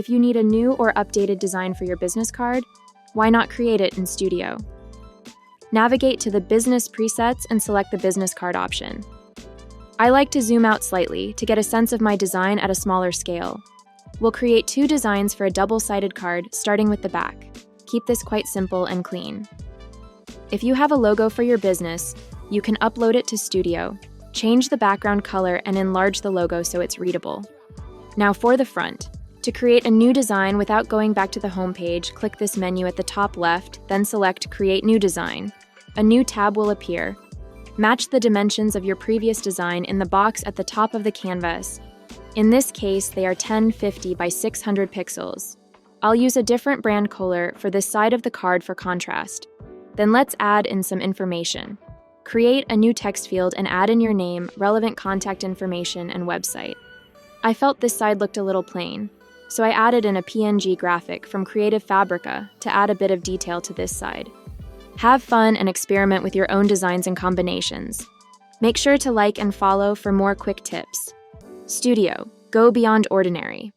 if you need a new or updated design for your business card, why not create it in Studio? Navigate to the Business presets and select the business card option. I like to zoom out slightly to get a sense of my design at a smaller scale. We'll create 2 designs for a double-sided card, starting with the back. Keep this quite simple and clean. If you have a logo for your business, you can upload it to Studio, change the background color, and enlarge the logo so it's readable. Now for the front. To create a new design without going back to the home page, click this menu at the top left, then select Create New Design. A new tab will appear. Match the dimensions of your previous design in the box at the top of the canvas. In this case, they are 1050 by 600 pixels. I'll use a different brand color for this side of the card for contrast. Then let's add in some information. Create a new text field and add in your name, relevant contact information, and website. I felt this side looked a little plain, so I added in a PNG graphic from Creative Fabrica to add a bit of detail to this side. Have fun and experiment with your own designs and combinations. Make sure to like and follow for more quick tips. Studio, go beyond ordinary.